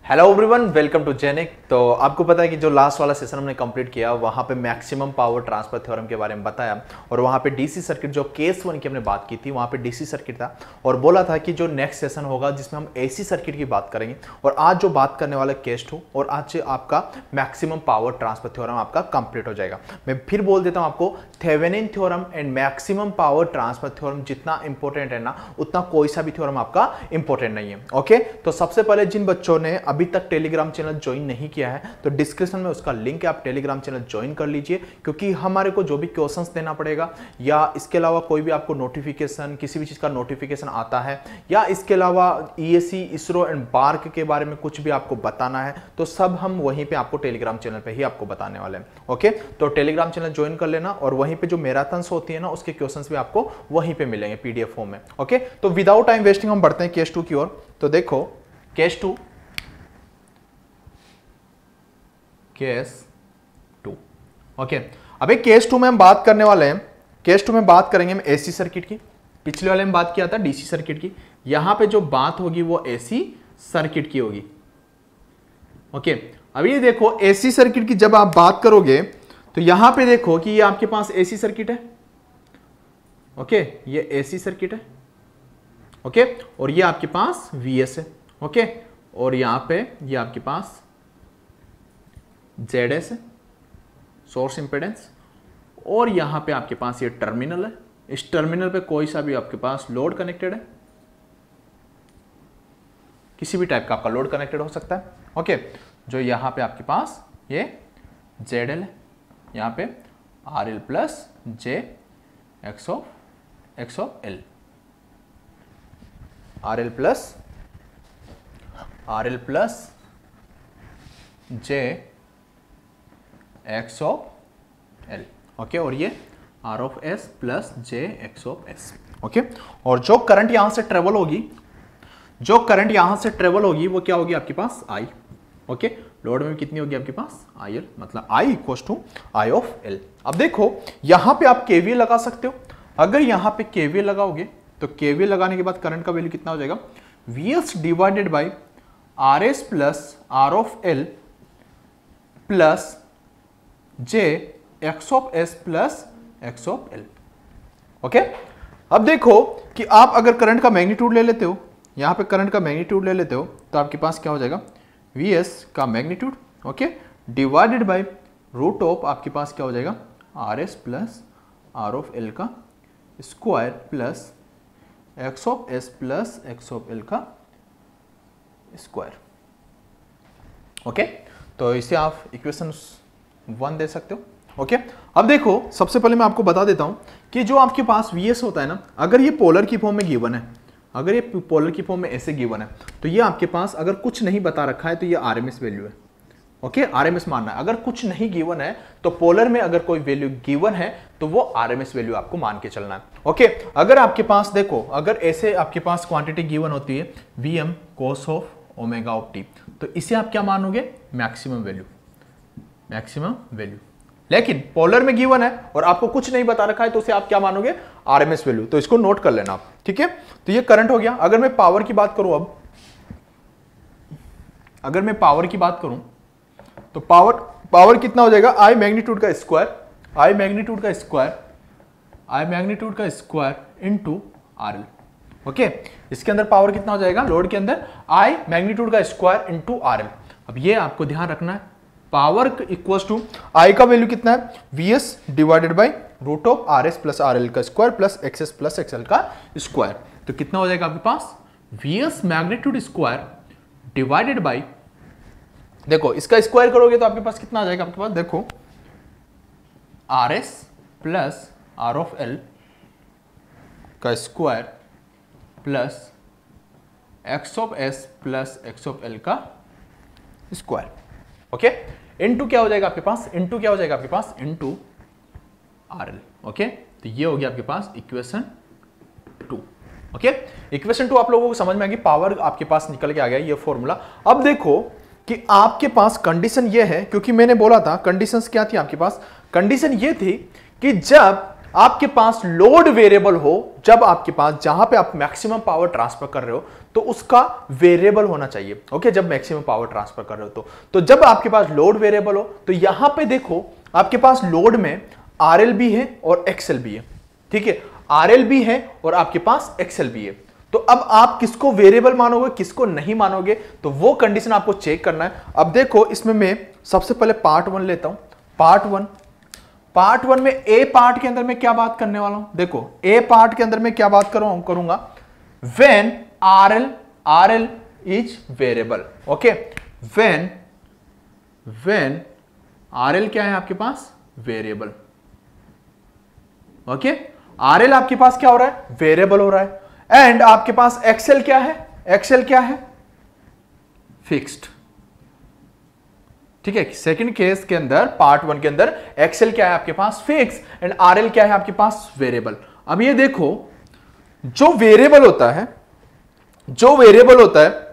Hello everyone, welcome to Genic. तो आपको पता है कि जो लास्ट वाला सेशन हमने कंप्लीट किया वहाँ पे मैक्सिमम पावर ट्रांसफर थ्योरम के बारे में बताया और वहाँ पे डीसी सर्किट जो केस 1 की हमने बात की थी वहाँ पे डीसी सर्किट था और बोला था कि जो नेक्स्ट सेशन होगा जिसमें हम एसी सर्किट की बात करेंगे और आज जो बात करने वाला केस 2 और आज से आपका मैक्सिमम पावर ट्रांसफर थ्योरम आपका कंप्लीट हो जाएगा। मैं फिर बोल देता हूँ आपको, Thevenin theorem and maximum power transfer theorem जितना इंपॉर्टेंट है ना उतना कोई सा भी थ्योरम आपका इंपॉर्टेंट नहीं है। ओके, तो सबसे पहले जिन बच्चों ने अभी तक टेलीग्राम चैनल ज्वाइन नहीं किया है तो डिस्क्रिप्शन में उसका लिंक है, आप टेलीग्राम चैनल ज्वाइन कर लीजिए, क्योंकि हमारे को जो भी क्वेश्चंस देना पड़ेगा या इसके अलावा कोई भी आपको नोटिफिकेशन किसी भी चीज का नोटिफिकेशन आता है या इसके अलावा ईएसी इसरो एंड बार्क के बारे में कुछ भी आपको बताना है तो सब हम वहीं पे आपको टेलीग्राम चैनल पे ही आपको बताने वाले हैं। ओके, तो टेलीग्राम चैनल ज्वाइन कर लेना और वहीं पे जो मैराथन्स होती है ना उसके क्वेश्चंस भी आपको वहीं पे मिलेंगे पीडीएफ फॉर्म में। ओके, तो विदाउट टाइम वेस्टिंग हम बढ़ते हैं केस 2 की ओर। तो देखो केस 2 ओके, अभी केस 2 में हम बात करने वाले हैं, केस 2 में बात करेंगे हम एसी सर्किट की। पिछले वाले में बात किया था डीसी सर्किट की, यहां पे जो बात होगी वो एसी सर्किट की होगी। ओके, अभी ये देखो एसी सर्किट की जब आप बात करोगे तो यहां पे देखो कि ये आपके पास एसी सर्किट है। ओके, ये एसी सर्किट है। ओके, और ये आपके पास वीएस है। ओके, और यहां पे ये आपके पास ZS है, सोर्स इंपेडेंस, और यहां पे आपके पास ये टर्मिनल है। इस टर्मिनल पे कोई सा भी आपके पास लोड कनेक्टेड है, किसी भी टाइप का आपका लोड कनेक्टेड हो सकता है। ओके, जो यहां पे आपके पास ये ZL है, यहां पे RL plus J X of L, RL plus J X of L। Okay, और ये R of S plus J X of S। Okay, और जो करंट यहां से ट्रेवल होगी, वो क्या होगी आपके पास I। ओके, लोड में कितनी होगी आपके पास IL, मतलब I equal to I of L। अब देखो यहां पे आप KVL लगा सकते हो। अगर यहां पे KVL लगाओगे तो KVL लगाने के बाद करंट का वैल्यू कितना हो जाएगा, VS divided by RS plus R of L plus J X of S plus X of L। Okay, अब देखो कि आप अगर करंट का मैग्नीट्यूड ले लेते हो, यहां पे करंट का मैग्नीट्यूड ले लेते हो तो आपके पास क्या हो जाएगा, VS का magnitude, okay, divided by root of आपके पास क्या हो जाएगा, RS plus R of L का square plus X of S plus X of L का स्क्वायर। ओके, तो इसे आप इक्वेशन 1 दे सकते हो। ओके, अब देखो सबसे पहले मैं आपको बता देता हूं कि जो आपके पास VS होता है ना, अगर ये पोलर की फॉर्म में गिवन है, अगर ये पोलर की फॉर्म में ऐसे गिवन है तो ये आपके पास अगर कुछ नहीं बता रखा है तो ये RMS वैल्यू है। ओके, RMS मानना है। अगर कुछ नहीं गिवन है तो पोलर में अगर कोई वैल्यू गिवन है तो वो RMS वैल्यू आपको मान के चलना है। ओके, अगर आपके पास देखो, अगर ऐसे आपके पास क्वांटिटी गिवन होती है Vm cos of omega of t, तो इसे आप क्या मानोगे, मैक्सिमम वैल्यू। लेकिन पोलर में गिवन है और आपको कुछ नहीं बता रखा है तो उसे आप क्या मानोगे, RMS वैल्यू। तो इसको नोट कर लेना आप, ठीक है। तो ये करंट हो गया। अगर मैं पावर की बात करूं, अब अगर मैं पावर की बात करूं तो पावर कितना हो जाएगा, I मैग्नीट्यूड का स्क्वायर इनटू RL। ओके, इसके अंदर पावर कितना हो जाएगा, लोड के अंदर I मैग्नीट्यूड का स्क्वायर इनटू RL। अब ये आपको ध्यान रखना है, पावर इक्वल टू I का वैल्यू कितना है, VS divided by root of RS plus RL का square plus XS plus XL का स्क्वायर। तो कितना हो जाएगा आपके पास, VS magnitude square divided by, देखो इसका स्क्वायर करोगे तो आपके पास कितना आ जाएगा, आपके पास देखो RS plus R of L का square plus X of S plus X of L का स्क्वायर। ओके, इनटू क्या हो जाएगा आपके पास, इनटू RL। ओके, तो ये हो गया आपके पास इक्वेशन 2। ओके, इक्वेशन 2 आप लोगों को समझ में आ गई, पावर आपके पास निकल के आ गया ये फॉर्मूला। अब देखो कि आपके पास कंडीशन ये है, क्योंकि मैंने बोला था कंडीशंस क्या थी आपके पास, कंडीशन ये थी कि जब आपके पास लोड वेरिएबल हो, जब आपके पास जहां पे आप मैक्सिमम पावर ट्रांसफर कर रहे हो तो उसका वेरिएबल होना चाहिए। ओके, जब मैक्सिमम पावर ट्रांसफर कर रहे हो तो जब आपके पास लोड वेरिएबल हो तो यहां पे देखो आपके पास लोड में आरएल भी है और एक्सएल भी है। ठीक है, आरएल भी है और आपके पास एक्सएल भी है। तो अब आप किसको वेरिएबल मानोगे, किसको नहीं मानोगे, तो वो कंडीशन आपको चेक करना है। अब देखो इसमें मैं सबसे पहले पार्ट 1 लेता हूं। पार्ट 1 में ए पार्ट के अंदर मैं क्या बात करने वाला हूं, देखो ए पार्ट के अंदर मैं क्या बात करूंगा, when RL is variable. Okay, when RL क्या है आपके पास, वेरिएबल। ओके, आरएल आपके पास क्या हो रहा है, वेरिएबल हो रहा है। एंड आपके पास एक्सएल क्या है, एक्सएल क्या है, फिक्स्ड। ठीक है, सेकंड केस के अंदर पार्ट 1 के अंदर एक्सएल क्या है आपके पास, फिक्स, एंड आरएल क्या है आपके पास, वेरिएबल। अब ये देखो जो वेरिएबल होता है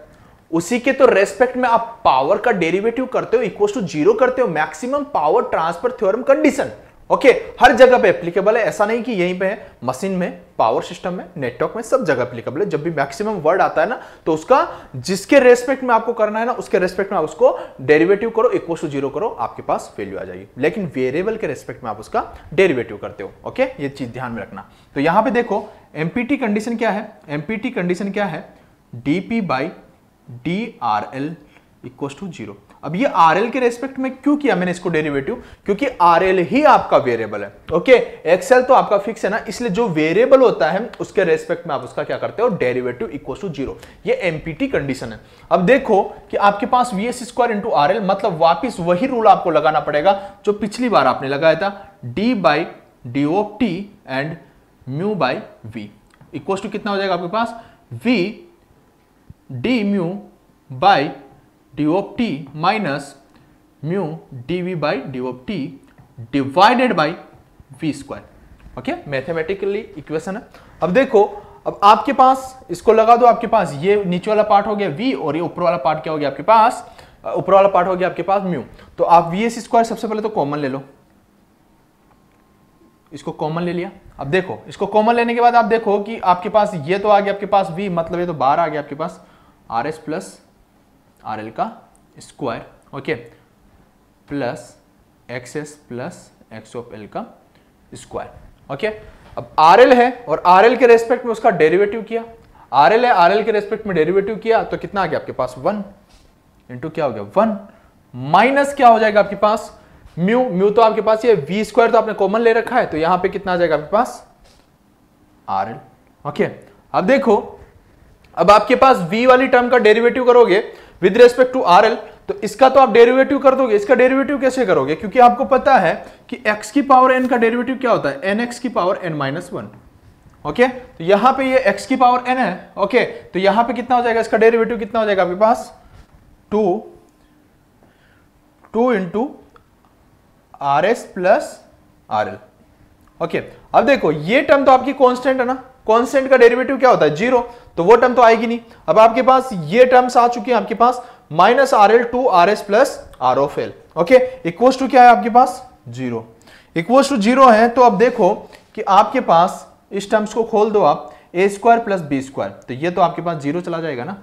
उसी के तो रेस्पेक्ट में आप पावर का डेरिवेटिव करते हो, इक्वल टू 0 करते हो, maximum power transfer theorem condition. Okay, हर जगह पे एप्लीकेबल है, ऐसा नहीं कि यहीं पे है, मशीन में, पावर सिस्टम में, नेटवर्क में, सब जगह एप्लीकेबल है। जब भी मैक्सिमम वर्ड आता है ना तो उसका जिसके रेस्पेक्ट में आपको करना है ना उसके रेस्पेक्ट में आप उसको डेरिवेटिव करो, इक्वल टू 0 करो, आपके पास वैल्यू आ जाएगी। लेकिन वेरिएबल के रेस्पेक्ट में आप उसका डेरिवेटिव करते हो। ओके, ये चीज ध्यान में रखना। तो यहां पे देखो एमपीटी कंडीशन क्या है, एमपीटी कंडीशन क्या है, DP by D R L equal to 0। अब ये आरएल के रेस्पेक्ट में क्यों किया मैंने इसको डेरिवेटिव, क्योंकि आरएल ही आपका वेरिएबल है। ओके, एक्सएल तो आपका फिक्स है ना, इसलिए जो वेरिएबल होता है उसके रेस्पेक्ट में आप उसका क्या करते हो, डेरिवेटिव इक्वल टू 0। ये एमपीटी कंडीशन है। अब देखो कि आपके पास VS² इंटू आरएल, मतलब वापिस वही रूल आपको लगाना पड़ेगा जो पिछली बार आपने लगाया था, d by d of t and mu by v equal to कितना हो जाएगा आपके पास, v d mu by d of t minus mu d v by d of t divided by v square. Okay, mathematically equation है। अब देखो, अब आपके पास इसको लगा दो, आपके पास ये नीचे वाला पार्ट हो गया वी और ये ऊपर वाला पार्ट क्या हो गया आपके पास, ऊपर वाला पार्ट हो गया आपके पास म्यू। तो आप VS² सबसे पहले तो कॉमन ले लो, इसको कॉमन ले लिया। अब देखो इसको कॉमन लेने के बाद आप देखो कि आपके पास ये तो आ गया आपके पास v, मतलब ये तो बाहर आ गया आपके पास RS प्लस RL का square, okay, plus XS plus X of L का स्क्वायर। ओके, अब RL है और RL के रेस्पेक्ट में उसका डेरिवेटिव किया, RL है, RL के रेस्पेक्ट में डेरिवेटिव किया तो कितना आ गया आपके पास 1 इंटू क्या हो गया 1 माइनस क्या हो जाएगा आपके पास म्यू तो आपके पास ये V² तो आपने कॉमन ले रखा है तो यहां पे कितना आ जाएगा आपके पास RL। ओके, अब देखो, अब आपके पास V वाली टर्म का डेरिवेटिव करोगे विद रेस्पेक्ट टू RL तो इसका तो आप डेरिवेटिव कर दोगे, इसका डेरिवेटिव कैसे करोगे, क्योंकि आपको पता है कि x की पावर n का डेरिवेटिव क्या होता है, nx की पावर n माइनस 1। ओके, तो यहां पे ये x की पावर n है। ओके, तो यहां पे कितना हो जाएगा, इसका डेरिवेटिव कितना हो जाएगा आपके पास 2 into RS plus RL। Okay, अब देखो ये टर्म तो आपकी कांस्टेंट है ना, कांस्टेंट का डेरिवेटिव क्या होता है 0, तो वो टर्म तो आएगी नहीं। अब आपके पास ये टर्म्स आ चुकी है आपके पास minus RL to RS plus R of L। Okay, equals to क्या है आपके पास 0, इक्वल्स टू 0 है। तो अब देखो कि आपके पास इस टर्म्स को खोल दो आप a² प्लस b², तो ये तो आपके पास 0 चला जाएगा ना,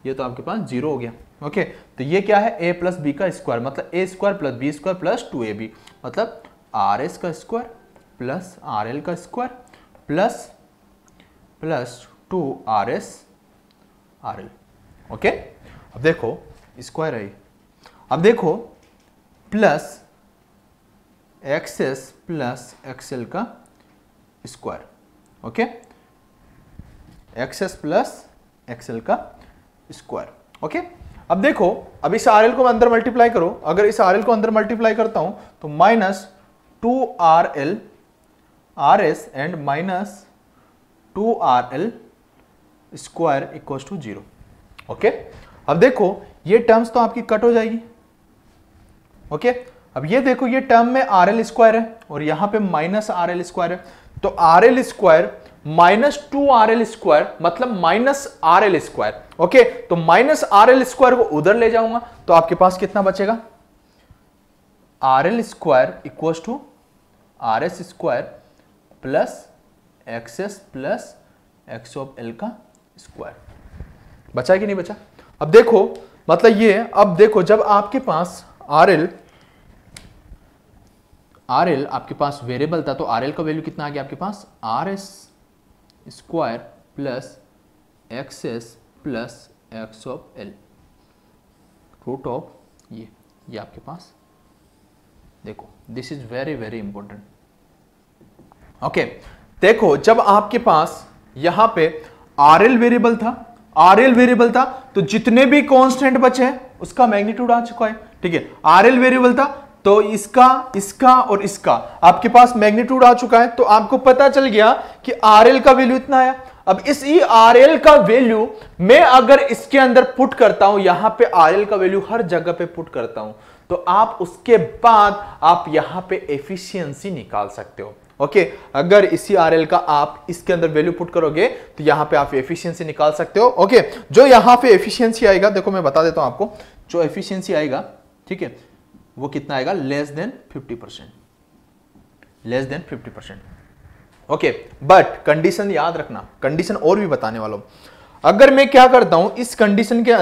ये तो आपके पास 0 हो गया। ओके, तो ये क्या है a प्लस b का स्क्वायर, मतलब a² plus b² plus 2ab, मतलब RS का स्क्वायर प्लस RL का square plus 2RS RL। Okay, अब देखो स्क्वायर है, अब देखो प्लस XS प्लस XL का square. Okay, XS plus XL का स्क्वायर। ओके, अब देखो, अब इस RL को अंदर मल्टीप्लाई करो, अगर इस RL को अंदर मल्टीप्लाई करता हूं तो minus 2RL RS and minus 2RL square equals to 0। Okay, अब देखो ये टर्म्स तो आपकी कट हो जाएगी। ओके, अब ये देखो ये टर्म में RL स्क्वायर है और यहां पे माइनस RL स्क्वायर है, तो RL square minus 2RL square मतलब माइनस RL स्क्वायर। ओके, तो माइनस RL स्क्वायर को उधर ले जाऊंगा तो आपके पास कितना बचेगा, RL square equals to RS square plus X plus X of L का स्क्वायर। बचा कि नहीं बचा? अब देखो मतलब ये, अब देखो जब आपके पास आर एल आपके पास वेरिएबल था तो आर एल का वैल्यू कितना आ गया आपके पास? R S square plus X S plus X of L root of ये आपके पास। देखो this is very very important. Okay देखो जब आपके पास यहां पे आर एल वेरिएबल था तो जितने भी कांस्टेंट बचे हैं उसका मैग्नीट्यूड आ चुका है। ठीक है, आर एल वेरिएबल था तो इसका और इसका आपके पास मैग्नीट्यूड आ चुका है। तो आपको पता चल गया कि आर एल का वैल्यू इतना आया। अब इस आर एल का वैल्यू मैं अगर इसके अंदर पुट करता हूं, यहां पे आर एल का वैल्यू हर जगह पे पुट करता हूं, तो आप उसके बाद आप यहां पे एफिशिएंसी निकाल सकते हो। ओके अगर इसी आरएल का आप इसके अंदर वैल्यू पुट करोगे तो यहां पे आप एफिशिएंसी निकाल सकते हो। ओके जो यहां पे एफिशिएंसी आएगा, देखो मैं बता देता हूं आपको, जो एफिशिएंसी आएगा ठीक है वो कितना आएगा? Less than 50%। Okay but condition याद रखना, कंडीशन और भी बताने वाला हूं। अगर मैं क्या करता हूं इस कंडीशन के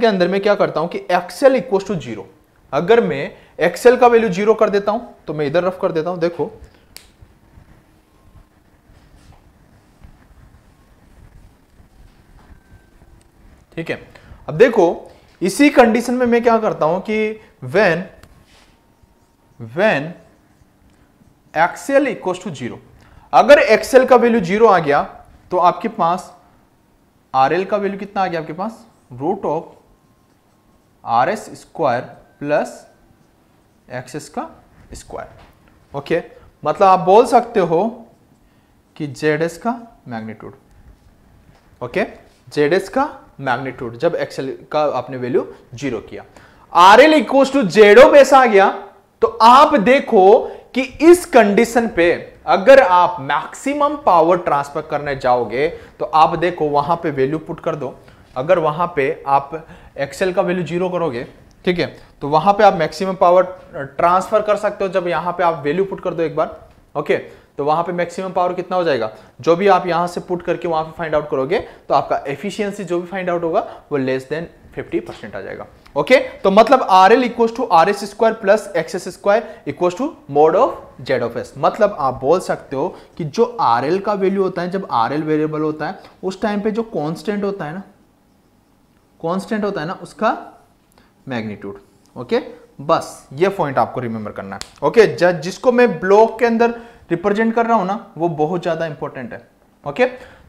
अंदर मैं क्या करता हूं कि एक्सएल इक्वल टू 0, अगर मैं एक्सएल का वैल्यू 0 कर देता हूं तो मैं इधर रफ कर देता हूं। देखो ठीक है, अब देखो इसी कंडीशन में मैं क्या करता हूं कि व्हेन एक्सएल इक्वल टू 0, अगर एक्सएल का वैल्यू 0 आ गया तो आपके पास आरएल का वैल्यू कितना आ गया आपके पास? Root of R S square plus X का स्क्वायर। ओके मतलब आप बोल सकते हो कि जेड एस का मैग्नीट्यूड। ओके जेड एस का मैग्नीट्यूड जब एक्सएल का आपने वैल्यू 0 किया, R L equal to Z of S आ गया, तो आप देखो कि इस कंडीशन पे अगर आप मैक्सिमम पावर ट्रांसफर करने जाओगे तो आप देखो वहां पे वैल्यू पुट कर दो। अगर वहां पे आप एक्सएल का वैल्यू 0 करोगे ठीक है तो वहां पे आप मैक्सिमम पावर ट्रांसफर कर सकते हो। जब यहां पे आप वैल्यू पुट कर दो एक बार, ओके तो वहां पे मैक्सिमम पावर कितना हो जाएगा? जो भी आप यहां से पुट करके वहां पे फाइंड आउट करोगे तो आपका एफिशिएंसी जो भी फाइंड आउट होगा वो लेस देन 50% आ जाएगा। ओके तो मतलब R L equal to R S square plus X S square equal to mod of Z of S. मतलब आप बोल सकते हो कि जो आर एल का वैल्यू होता है, जब आर एल वेरिएबल होता है उस टाइम पे जो कांस्टेंट होता है ना उसका मैग्नीट्यूड। ओके बस ये पॉइंट आपको रिमेंबर करना है। ओके जिसको मैं ब्लॉक के अंदर रिप्रेजेंट कर रहा हूं ना वो बहुत ज्यादा इंपॉर्टेंट है। ओके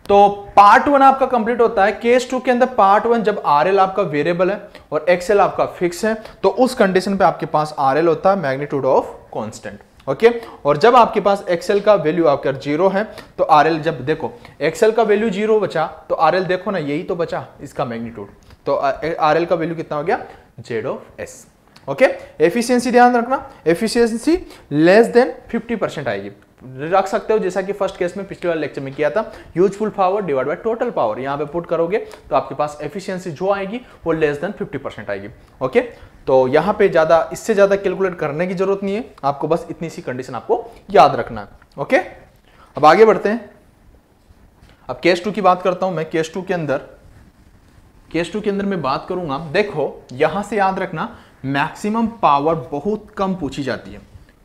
तो पार्ट 1 आपका कंप्लीट होता है। केस 2 के अंदर पार्ट 1 जब आरएल आपका वेरिएबल है और एक्सएल आपका फिक्स है तो उस कंडीशन पे आपके पास आरएल होता है मैग्नीट्यूड ऑफ कांस्टेंट। ओके और जब आपके पास एक्सएल का वैल्यू आपका 0 है तो आरएल, जब देखो एक्सएल का वैल्यू 0 बचा तो आरएल देखो ना यही तो बचा इसका मैग्नीट्यूड, तो आरएल का वैल्यू कितना हो गया? Z of S. Okay efficiency ध्यान रखना, एफिशिएंसी लेस देन 50% आएगी। रख सकते हो जैसा कि फर्स्ट केस में पिछले वाले लेक्चर में किया था, useful power divide by total power, यहां पे पुट करोगे तो आपके पास एफिशिएंसी जो आएगी वो लेस देन 50% आएगी। ओके तो यहां पे ज्यादा इससे ज्यादा कैलकुलेट करने की जरूरत नहीं है, आपको बस इतनी सी कंडीशन आपको याद रखना है। ओके अब आगे बढ़ते हैं। अब केस 2 की बात करता हूं मैं। केस 2 के अंदर मैं बात करूंगा, देखो यहां से याद रखना मैक्सिमम पावर बहुत कम पूछी जाती है,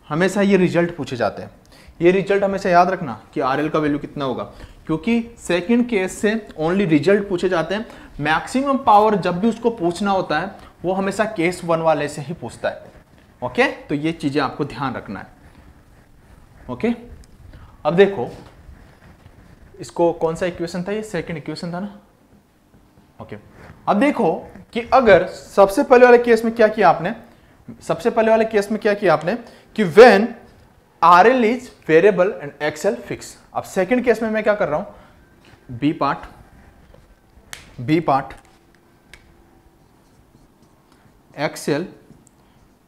हमेशा ये रिजल्ट पूछे जाते हैं। ये रिजल्ट हमेशा याद रखना कि आरएल का वैल्यू कितना होगा, क्योंकि सेकंड केस से ओनली रिजल्ट पूछे जाते हैं। मैक्सिमम पावर जब भी उसको पूछना होता है वो हमेशा केस 1 वाले से ही पूछता है। ओके तो ये चीजें आपको ध्यान रखना है। ओके अब देखो इसको कौन सा इक्वेशन था, ये सेकंड इक्वेशन था ना। ओके अब देखो कि अगर सबसे पहले वाले केस में क्या किया आपने, कि when RL is variable and XL fix. अब सेकंड केस में मैं क्या कर रहा हूं, B part XL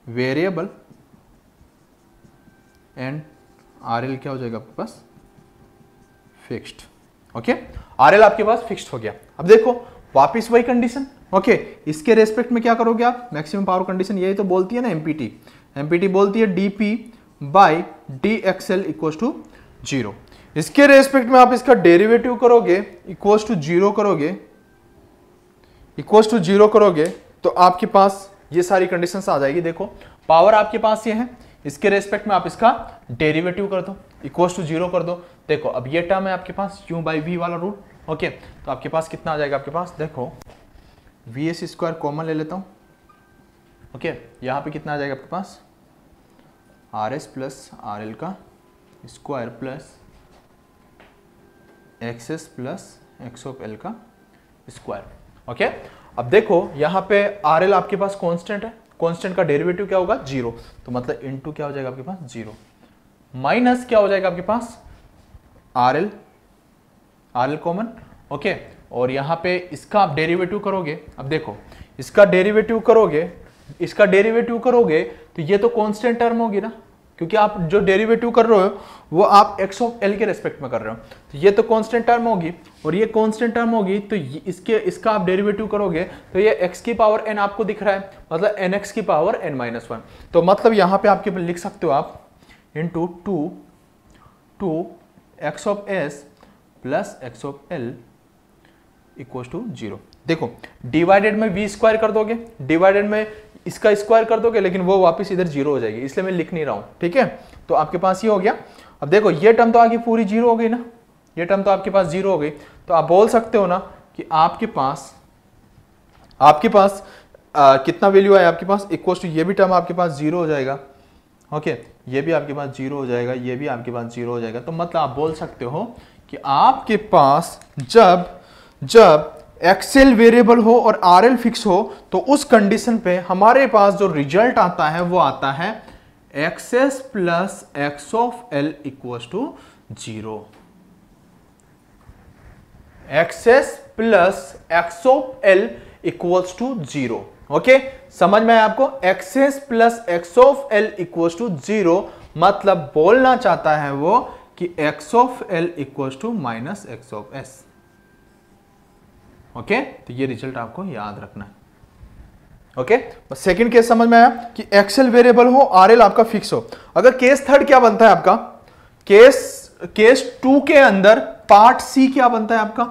variable and RL क्या हो जाएगा आपके पास? फिक्स्ड। ओके RL आपके पास फिक्स्ड हो गया। अब देखो वापिस वही कंडीशन। ओके इसके रेस्पेक्ट में क्या करोगे आप? मैक्सिमम पावर कंडीशन यही तो बोलती है ना एमपीटी बोलती है DP by D XL equal to 0। इसके रेस्पेक्ट में आप इसका डेरिवेटिव करोगे, इक्वल टू 0 करोगे, इक्वल टू 0 करोगे, तो आपके पास ये सारी कंडीशंस आ जाएगी। देखो पावर आपके पास ये है, इसके रेस्पेक्ट में आप इसका डेरिवेटिव कर दो, इक्वल टू 0 कर दो। देखो अब ये टर्म है आपके पास u बाई वी वाला रूल। ओके, तो आपके पास कितना आ जाएगा, आपके पास देखो वी एस स्क्वायर कॉमन ले लेता हूं। ओके, यहां पे कितना आ जाएगा आपके पास, R S plus R L का square plus X S plus X of L का स्क्वायर। ओके, अब देखो यहां पे आर एल आपके पास कांस्टेंट है, कांस्टेंट का डेरिवेटिव क्या होगा 0, तो मतलब इनटू क्या हो जाएगा आपके पास 0, माइनस क्या हो जाएगा आपके पास आर एल कॉमन। ओके, और यहां पे इसका आप डेरिवेटिव करोगे, अब देखो इसका डेरिवेटिव करोगे, इसका डेरिवेटिव करोगे तो ये तो कांस्टेंट टर्म होगी ना, क्योंकि आप जो डेरिवेटिव कर रहे हो वो आप एक्स ऑफ एल के रेस्पेक्ट में कर रहे हो, तो ये तो कांस्टेंट टर्म होगी और ये कांस्टेंट टर्म होगी, तो इसका आप डेरिवेटिव करोगे तो ये x की पावर n आपको दिख रहा है, मतलब nx की पावर n-1। तो मतलब यहां पे आपके लिख सकते हो आप into two X of S plus X of L equal to 0। देखो डिवाइडेड में v स्क्वायर कर दोगे, डिवाइडेड में इसका स्क्वायर कर दोगे, लेकिन वो वापस इधर 0 हो जाएगी, इसलिए मैं लिख नहीं रहा हूं। ठीक है, तो आपके पास ये हो गया। अब देखो ये टर्म तो आगे पूरी 0 हो गई ना, ये टर्म तो आपके पास 0 हो गई, तो आप बोल सकते हो ना कि आपके पास कितना वैल्यू है आपके पास, इक्वल टू ये भी टर्म आपके पास 0 हो जाएगा। ओके, ये भी आपके पास 0 हो जाएगा, ये भी आपके पास 0 हो जाएगा। तो मतलब आप बोल सकते हो कि आपके पास जब एक्सएल वेरिएबल हो और आरएल फिक्स हो, तो उस कंडीशन पे हमारे पास जो रिजल्ट आता है वो आता है XS plus X of L equal to 0। XS plus X of L equals to 0। Okay, समझ में आया आपको, XS plus X of L equals to 0, मतलब बोलना चाहता है वो कि X of L equals to minus X of S. Okay, तो ये रिजल्ट आपको याद रखना है। ओके, सेकंड केस समझ में आया कि एक्सएल वेरिएबल हो, आरएल आपका फिक्स हो। अगर केस थर्ड क्या बनता है आपका, केस 2 के अंदर पार्ट सी क्या बनता है आपका,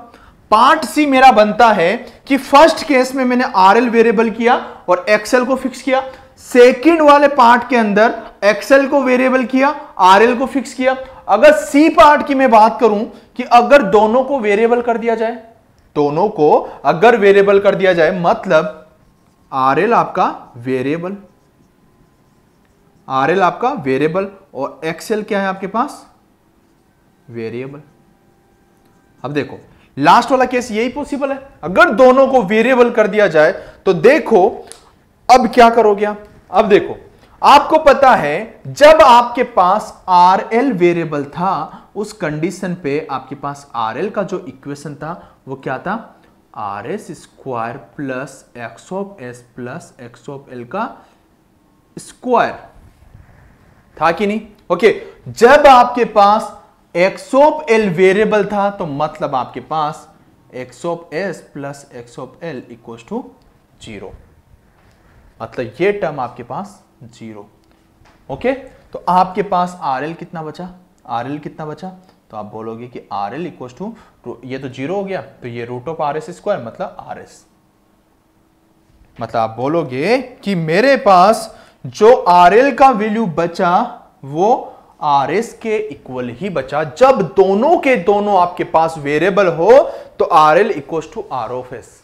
पार्ट सी मेरा बनता है कि फर्स्ट केस में मैंने आरएल वेरिएबल किया और एक्सएल को फिक्स किया, सेकंड वाले पार्ट के अंदर एक्सएल को वेरिएबल किया, आरएल को फिक्स किया। अगर सी पार्ट की मैं बात करूं कि अगर दोनों को वेरिएबल कर दिया जाए, दोनों को अगर वेरिएबल कर दिया जाए, मतलब आरएल आपका वेरिएबल, आरएल आपका वेरिएबल और एक्सएल क्या है आपके पास वेरिएबल। अब देखो लास्ट वाला केस यही पॉसिबल है, अगर दोनों को वेरिएबल कर दिया जाए तो देखो अब क्या करोगे आप। अब देखो आपको पता है जब आपके पास आरएल वेरिएबल था उस कंडीशन पे आपके पास आरएल का जो इक्वेशन था वो क्या था, R S square plus X of S plus X of L का स्क्वायर था कि नहीं। ओके, जब आपके पास एक्स ऑफ एल वेरिएबल था तो मतलब आपके पास X of S plus X of L equal to 0, मतलब ये टर्म आपके पास 0। ओके, तो आपके पास आर एल कितना बचा, आर एल कितना बचा, तो आप बोलोगे कि आर एल इक्वल टू, ये तो 0 हो गया, तो ये root of R S square मतलब आर एस, मतलब आप बोलोगे कि मेरे पास जो आर एल का वैल्यू बचा वो आर एस के इक्वल ही बचा। जब दोनों के दोनों आपके पास वेरिएबल हो तो R L equal to R of S.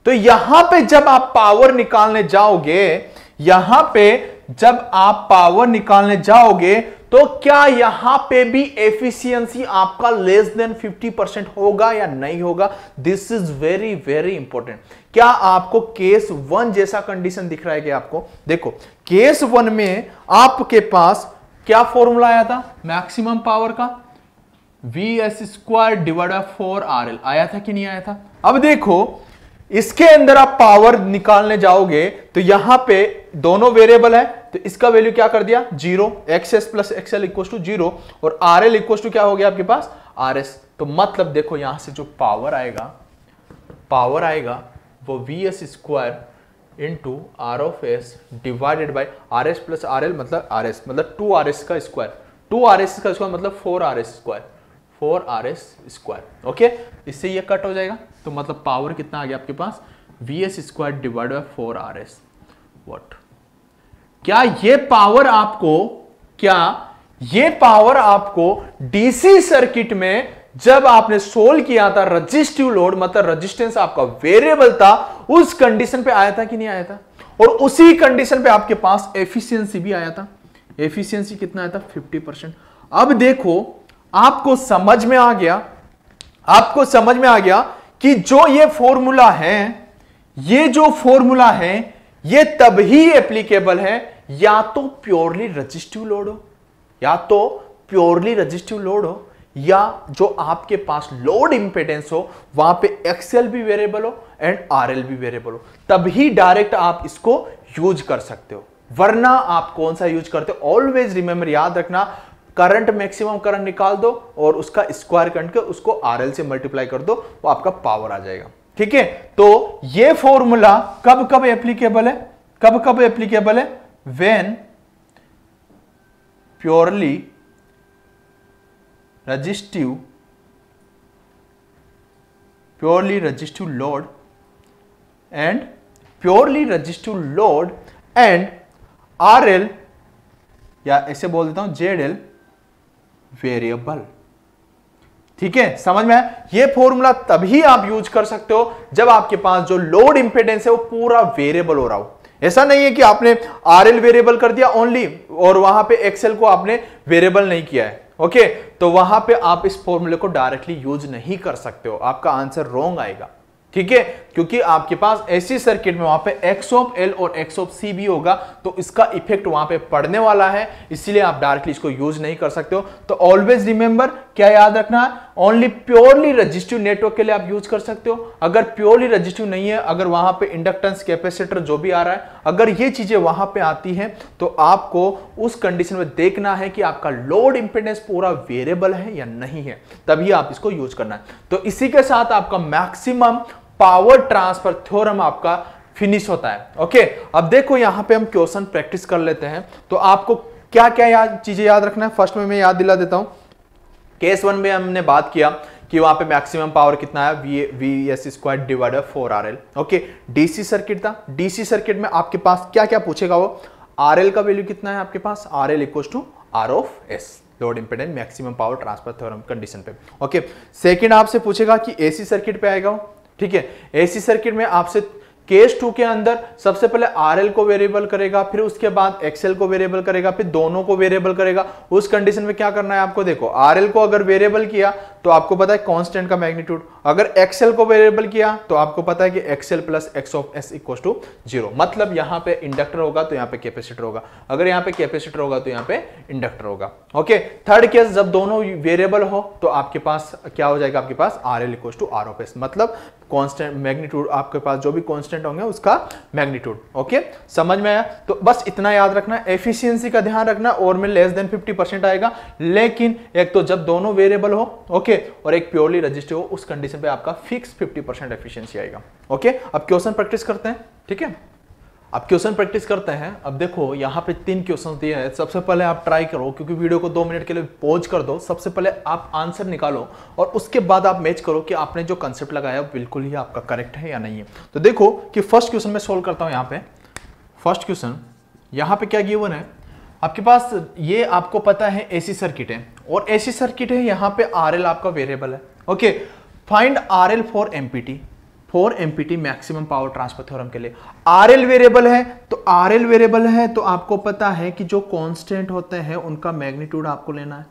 तो यहां पे जब आप पावर निकालने जाओगे, यहां पे जब आप पावर निकालने जाओगे तो क्या यहां पे भी एफिशिएंसी आपका लेस देन 50% होगा या नहीं होगा, this is very very important. क्या आपको केस 1 जैसा कंडीशन दिख रहा है कि आपको, देखो केस 1 में आपके पास क्या फॉर्मूला आया था मैक्सिमम पावर का, we S square divide by 4 R L, आया था कि नहीं आया था। अब देखो इसके अंदर आप पावर निकालने जाओगे तो यहां पे दोनों वेरिएबल है, तो इसका वैल्यू क्या कर दिया 0, XS plus XL equal to 0 और आरएल इक्वल टू क्या हो गया आपके पास आरएस। तो मतलब देखो यहां से जो पावर आएगा वो V S square into R of S divided by R S plus R L, मतलब आर एस मतलब 2 आर एस का स्क्वायर, 2RS का स्क्वायर मतलब 4RS square, 4RS square. Okay, इससे ये कट हो जाएगा, तो मतलब पावर कितना आ गया आपके पास, VS square divide by 4RS। What, क्या ये पावर आपको डीसी सर्किट में जब आपने सोल्व किया था, रजिस्टिव लोड मतलब रेजिस्टेंस आपका वेरिएबल था, उस कंडीशन पे आया था कि नहीं आया था? और उसी कंडीशन पे आपके पास एफिशिएंसी भी आया था। एफिशिएंसी कितना आया था, 50%। अब देखो, आपको समझ में आ गया कि जो ये फॉर्मूला है, ये तभी एप्लीकेबल है या तो प्योरली रेजिस्टिव लोड हो, या जो आपके पास लोड इंपेडेंस हो, वहां पे एक्सएल भी वेरिएबल हो एंड आरएल भी वेरिएबल हो, तभी डायरेक्ट आप इसको यूज कर सकते हो। वरना आप कौन सा यूज करते हो? ऑलवेज रिमेंबर, याद रखना, करंट मैक्सिमम करंट निकाल दो और उसका स्क्वायर करके उसको आरएल से मल्टीप्लाई कर दो, वो आपका पावर आ जाएगा। ठीक है, तो ये फॉर्मूला कब कब एप्लीकेबल है? When purely resistive load and RL, या ऐसे बोल देता हूं ZL वेरिएबल। ठीक है, समझ में आया? ये फॉर्मूला तभी आप यूज कर सकते हो जब आपके पास जो लोड इंपेडेंस है वो पूरा वेरिएबल हो रहा हो। ऐसा नहीं है कि आपने RL वेरिएबल कर दिया ओनली और वहां पे XL को आपने वेरिएबल नहीं किया है। ओके, तो वहां पे आप इस फॉर्मूले को डायरेक्टली यूज नहीं कर सकते हो, आपका आंसर रॉन्ग आएगा। ठीक है, क्योंकि आपके पास ऐसी सर्किट में वहां पे X ऑफ L और X ऑफ C भी होगा, तो इसका इफेक्ट वहां पे पड़ने वाला है, इसीलिए आप डायरेक्टली इसको यूज नहीं कर सकते हो। तो ऑलवेज रिमेंबर, क्या याद रखना है? ओनली प्योरली रजिस्टिव नेटवर्क के लिए आप यूज कर सकते हो। अगर प्योरली रजिस्टिव नहीं है, अगर वहां पे इंडक्टेंस, कैपेसिटर जो भी आ रहा है, अगर ये चीजें वहां पे आती हैं, तो आपको उस कंडीशन में देखना है कि आपका लोड इंपेडेंस पूरा वेरिएबल है या नहीं है, तभी आप इसको यूज करना है। तो इसी के साथ आपका मैक्सिमम पावर ट्रांसफर थ्योरम आपका फिनिश होता है। ओके, अब देखो यहां पे हम क्वेश्चन प्रैक्टिस कर लेते हैं। तो आपको क्या क्या चीजें याद रखना है, फर्स्ट में मैं याद दिला देता हूं। केस 1 में हमने बात किया कि वहां पे मैक्सिमम पावर कितना है, VS square divide 4RL। Okay, DC circuit था, डीसी सर्किट में आपके पास क्या क्या पूछेगा वो, RL का वैल्यू कितना है आपके पास, RL equal to R of S, load impedance maximum power transfer theorem condition पे। ओके, सेकंड आपसे पूछेगा कि एसी सर्किट पे आएगा। ठीक है, एसी सर्किट में आपसे केस 2 के अंदर सबसे पहले RL को वेरिएबल करेगा, फिर उसके बाद XL को वेरिएबल करेगा, फिर दोनों को वेरिएबल करेगा। उस कंडीशन में क्या करना है आपको, देखो RL को अगर वेरिएबल किया तो आपको पता है कांस्टेंट का मैग्नीट्यूड, अगर XL को वेरिएबल किया तो आपको पता है कि XL plus X of S equal to 0, मतलब यहाँ पे इंडक्टर होगा तो यहाँ पे कैपेसिटर होगा, अगर यहाँ पे कैपेसिटर होगा तो यहाँ पे इंडक्टर होगा। ओके, थर्ड केस जब दोनों वेरिएबल हो तो आपके पास क्या हो जाएगा, आपके पास RL equal to R of S, मतलब कांस्टेंट मैग्नीट्यूड, आपके पास जो भी कांस्टेंट होंगे उसका मैग्नीट्यूड। ओके, समझ में आया? तो बस इतना याद रखना, एफिशिएंसी का ध्यान रखना, और में लेस देन 50% आएगा, लेकिन एक तो जब दोनों वेरिएबल हो, ओके, और एक प्योरली रजिस्टिव हो, उस कंडीशन पे आपका फिक्स 50% एफिशिएंसी आएगा। ओके, अब क्वेश्चन प्रैक्टिस करते हैं। ठीक है, अब क्वेश्चन प्रैक्टिस करते हैं। अब देखो यहाँ पे 3 क्वेश्चन दिए हैं। सबसे पहले आप ट्राई करो, क्योंकि वीडियो को 2 मिनट के लिए पॉज कर दो, सबसे पहले आप आंसर निकालो और उसके बाद आप मैच करो कि आपने जो कंसेप्ट लगाया बिल्कुल ही आपका करेक्ट है या नहीं है। तो देखो कि फर्स्ट क्वेश्चन में सोल्व करता हूँ। यहाँ पे फर्स्ट क्वेश्चन, यहाँ पे क्या गिवन है आपके पास, ये आपको पता है एसी सर्किट है, और एसी सर्किट है, यहाँ पे RL आपका वेरिएबल है। Okay, find RL for empty maximum power transfer theorem के लिए। RL वेरिएबल है, तो आपको पता है कि जो कांस्टेंट होते हैं उनका मैग्नीट्यूड आपको लेना है।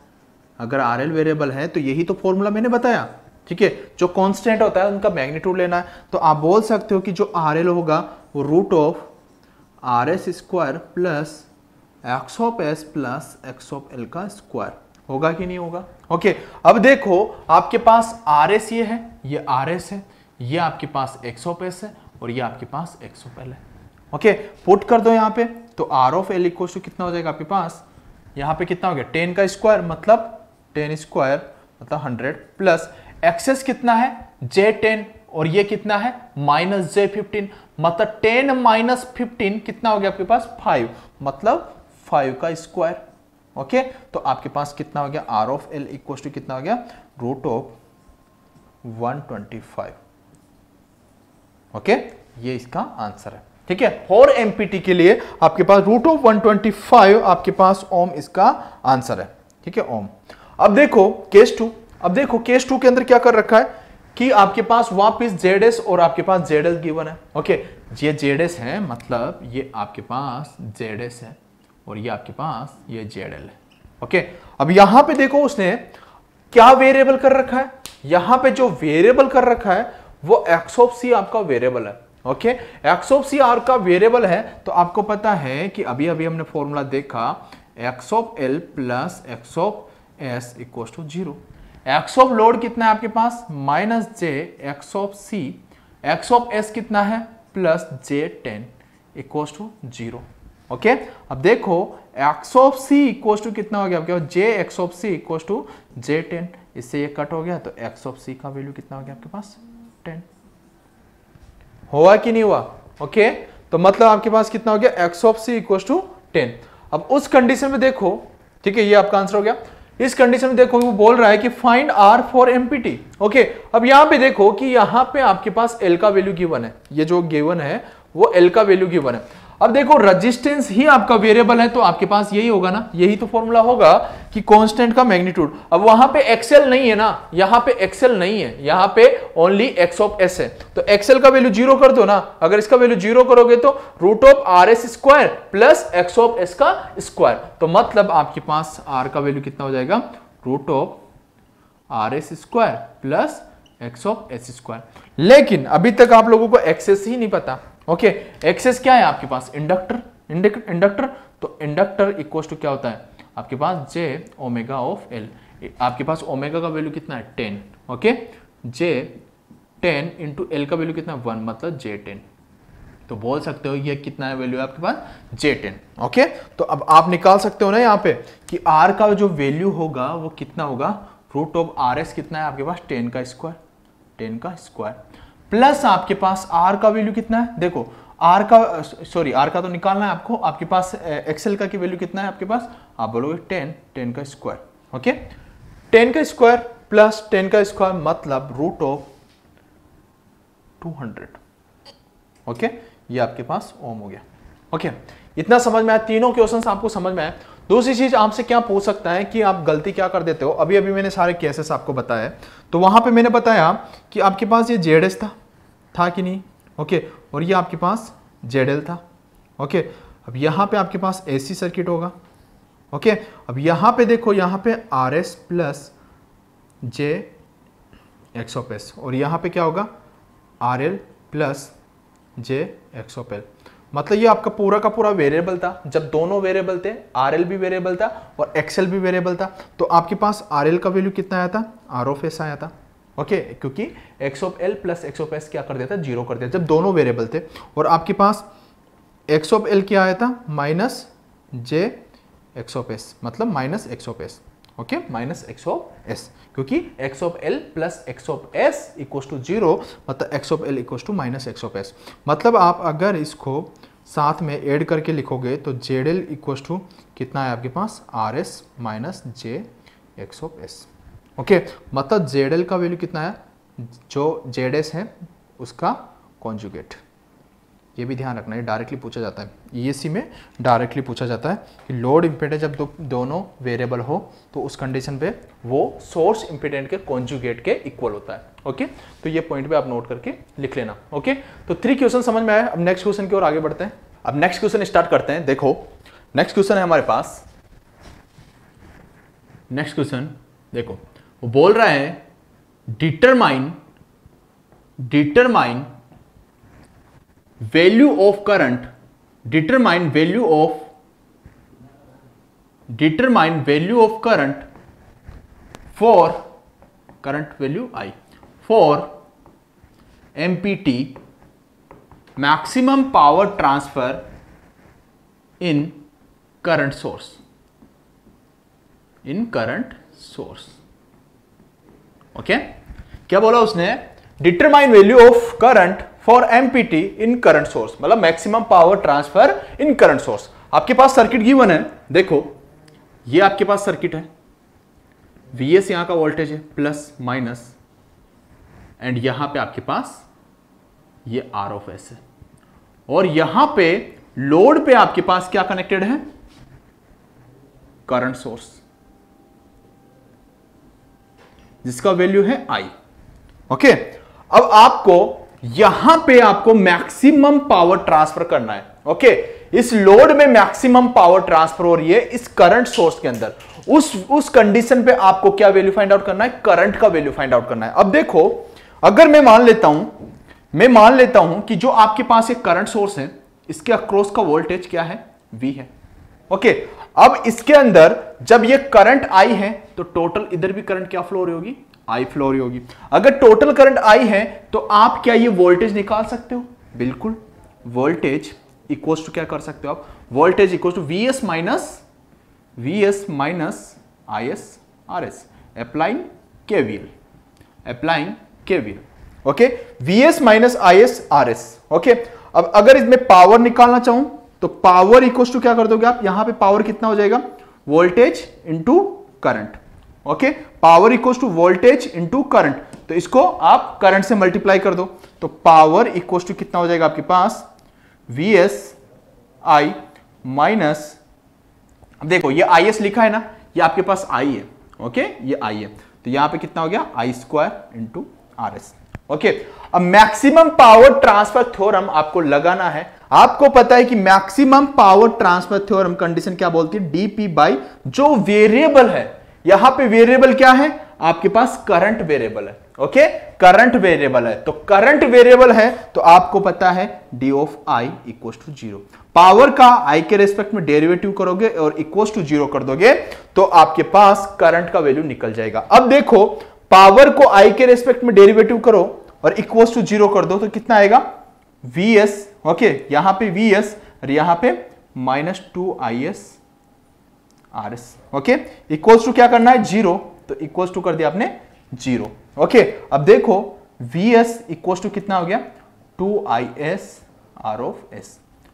अगर RL वेरिएबल है तो यही तो फॉर्मूला मैंने बताया। ठीक है, जो कांस्टेंट होता है उनका मैग्नीट्यूड लेना है, तो आप बोल सकते हो कि जो RL होगा वो root of RS square plus X of S plus X of L का स्क्वायर होगा कि नहीं होगा। ओके, अब देखो आपके पास RS ये है, ये RS है, ये आपके पास X ऑफ S है, और ये आपके पास X ऑफ L है। ओके, पुट कर दो यहाँ पे, तो R of L equal to कितना हो जाएगा आपके पास, यहाँ पे कितना हो गया 10 का स्क्वायर, मतलब 10 स्क्वायर मतलब 100, प्लस एक्सेस कितना है J10, और ये कितना है माइनस J15, मतलब 10 माइनस 15 कितना हो गया आपके पास 5, मतलब 5 का स्क्वायर। ओके तो आपके पास कितना हो गया, R of L equal to कितना हो गया, रूट ऑफ 125। ओके ये इसका आंसर है। ठीक है, फॉर एमपीटी के लिए आपके पास रूट ऑफ 125 आपके पास ओम इसका आंसर है। ठीक है ओम। अब देखो केस 2, अब देखो केस 2 के अंदर क्या कर रखा है कि आपके पास वापस जेड और आपके पास जेड एल गिवन है। ओके ये जेड है, मतलब ये आपके पास जेड है और ये आपके पास ये जेड एल है। ओके अब यहां पे देखो उसने क्या वेरिएबल कर रखा है, यहां पे जो वेरिएबल कर रखा है वो एक्स ऑफ सी आपका वेरिएबल है। Okay X of C R का वेरिएबल है, तो आपको पता है कि अभी अभी हमने फॉर्मूला देखा X of L plus X of S equal to 0। X of load कितना है आपके पास, minus J X of C, X of S कितना है plus J 10 equal to 0। Okay अब देखो X of C equal to कितना हो गया आपके पास, J X of C equal to J 10, इससे ये कट हो गया तो एक्स ऑफ सी का वैल्यू कितना हो गया आपके पास 10। हुआ कि नहीं हुआ? ओके तो मतलब आपके पास कितना हो गया, X of C equal to 10। अब उस कंडीशन में देखो, ठीक है ये आपका आंसर हो गया। इस कंडीशन में देखो वो बोल रहा है कि find R for MPT. Okay अब यहां पे देखो कि यहां पे आपके पास एल का वैल्यू गिवन है, ये जो गिवन है वो एल का वैल्यू गिवन है। अब देखो रेजिस्टेंस ही आपका वेरिएबल है तो आपके पास यही होगा ना, यही तो फॉर्मूला होगा कि कांस्टेंट का मैग्नीट्यूड। अब वहां पे एक्सएल नहीं है ना, यहां पे एक्सएल नहीं है, यहां पे ओनली एक्स ऑफ एस है, तो एक्सएल का वैल्यू 0 कर दो ना। अगर इसका वैल्यू 0 करोगे तो root of R S square plus X of S का स्क्वायर, तो मतलब आपके पास आर का वैल्यू कितना हो जाएगा, root of R S square plus X of S square. लेकिन अभी तक आप लोगों को एक्सेस ही नहीं पता। ओके एक्सेस क्या है आपके पास, इंडक्टर, इंडक्टर तो इंडक्टर इक्वल टू क्या होता है आपके पास जे ओमेगा ऑफ एल। आपके पास ओमेगा का वैल्यू कितना है 10। ओके जे 10 इंटू एल का वैल्यू कितना है 1, मतलब जे 10, तो बोल सकते हो ये कितना है वैल्यू आपके पास जे 10। ओके तो अब आप निकाल सकते हो ना यहाँ पे कि आर का जो वैल्यू होगा वो कितना होगा, रूट ऑफ आर एस कितना है आपके पास 10 का स्क्वायर, 10 का स्क्वायर प्लस आपके पास आर का वैल्यू कितना है, देखो आर का सॉरी आर का तो निकालना है आपको, आपके पास एक्सएल का की वैल्यू कितना है आपके पास, आप बोलोगे 10, 10 का स्क्वायर। ओके 10 का स्क्वायर प्लस 10 का स्क्वायर मतलब रूट ऑफ 200। ओके ये आपके पास ओम हो गया। ओके इतना समझ में आया, तीनों क्वेश्चंस आपको समझ में आए। दूसरी चीज आपसे क्या पूछ सकता है कि आप गलती क्या कर देते हो, अभी अभी मैंने सारे केसेस आपको बताए, तो वहां पे मैंने बताया कि आपके पास ये जेडएस था कि नहीं। ओके और ये आपके पास जेडएल था। ओके अब यहां पे आपके पास एसी सर्किट होगा। ओके अब यहां पे देखो, यहां पे are S plus J X of S और यहां पे क्या होगा R L plus J X of L, मतलब ये आपका पूरा का पूरा वेरिएबल था। जब दोनों वेरिएबल थे, आरएल भी वेरिएबल था और एक्सएल भी वेरिएबल था, तो आपके पास आरएल का वैल्यू कितना आया था, आर ऑफ एस आया था। ओके क्योंकि X of L plus X of S क्या कर देता, 0 कर दिया जब दोनों वेरिएबल थे। और आपके पास एक्स ऑफ एल क्या आया था, minus J X of S, मतलब minus X of S. Okay minus X of S, क्योंकि X of L plus X of S equal to 0, मतलब X of L equal to minus X of S. मतलब आप अगर इसको साथ में add करके लिखोगे तो जेड एल इक्वल टू कितना है आपके पास, R S minus J X of S. Okay मतलब जेड एल का वैल्यू कितना है, जो जेड एस है उसका कॉन्जुगेट। ये भी ध्यान रखना है, डायरेक्टली पूछा जाता है, ईएससी में डायरेक्टली पूछा जाता है कि लोड इम्पीडेंस जब दोनों वेरिएबल हो तो उस कंडीशन पे वो सोर्स इम्पीडेंस के कॉन्जुगेट के इक्वल होता है। ओके तो ये पॉइंट पे आप नोट करके लिख लेना। ओके तो 3 क्वेश्चन समझ में आया। अब नेक्स्ट क्वेश्चन की ओर आगे बढ़ते हैं। अब नेक्स्ट क्वेश्चन स्टार्ट करते हैं। देखो नेक्स्ट क्वेश्चन है हमारे पास, नेक्स्ट क्वेश्चन देखो वो बोल रहा है determine value of current, determine value of current for current value I for MPT maximum power transfer in current source, okay क्या बोला उसने, determine value of current for MPT in current source, मतलब maximum power transfer in current source. आपके पास circuit given है, देखो ये आपके पास सर्किट है, Vs यहां का वोल्टेज है प्लस माइनस, एंड यहां पे आपके पास ये R ऑफ S है, और यहां पे लोड पे आपके पास क्या कनेक्टेड है, करंट सोर्स, जिसका वैल्यू है I। ओके, अब आपको यहां पे आपको मैक्सिमम पावर ट्रांसफर करना है। ओके, इस लोड में मैक्सिमम पावर ट्रांसफर हो रही है इस करंट सोर्स के अंदर, उस कंडीशन पे आपको क्या वैल्यू फाइंड आउट करना है, करंट का वैल्यू फाइंड आउट करना है। अब देखो, अगर मैं मान लेता हूं कि जो आपके पास एक करंट सोर्स है, इसके अक्रॉस का वोल्टेज क्या है, V है। ओके, अब इसके अंदर जब ये करंट I है तो टोटल इधर भी करंट क्या फ्लो हो रही होगी, I फ्लो हो रही होगी। अगर टोटल करंट I है तो आप क्या ये वोल्टेज निकाल सकते हो, बिल्कुल, वोल्टेज इक्वल्स टू क्या कर सकते हो आप, voltage equals to VS minus IS RS, applying KVL। Okay, VS minus IS RS। Okay, अब अगर इसमें पावर निकालना चाहूं तो पावर इक्वल्स टू क्या कर दोगे आप, यहां पे पावर कितना हो जाएगा, voltage into current. Okay, power equals to voltage into current, तो इसको आप करंट से मल्टीप्लाई कर दो, तो पावर इक्वल्स टू कितना हो जाएगा आपके पास, VS I माइनस, अब देखो ये IS लिखा है ना, ये आपके पास I है। ओके, ये I है, तो यहां पे कितना हो गया, I square into RS। Okay, अब मैक्सिमम पावर ट्रांसफर थ्योरम आपको लगाना है। आपको पता है कि maximum power transfer theorem condition क्या बोलती है, डीपी बाई जो वेरिएबल है, यहां पे वेरिएबल क्या है आपके पास, करंट वेरिएबल है। ओके, करंट वेरिएबल है, तो करंट वेरिएबल है तो आपको पता है D of I equal to 0। Power का आई के रेस्पेक्ट में डेरिवेटिव करोगे और इक्वल टू 0 कर दोगे तो आपके पास करंट का वैल्यू निकल जाएगा। अब देखो, पावर को आई के रेस्पेक्ट में डेरिवेटिव करो और इक्वल टू 0 कर दो तो कितना आएगा, Vs। ओके, यहां पे Vs और यहां पे minus 2IS RS। Okay, equals to क्या करना है, 0, तो इक्वल्स टू कर दिया आपने 0। ओके, अब देखो Vs इक्वल्स टू कितना हो गया, 2IS R of S।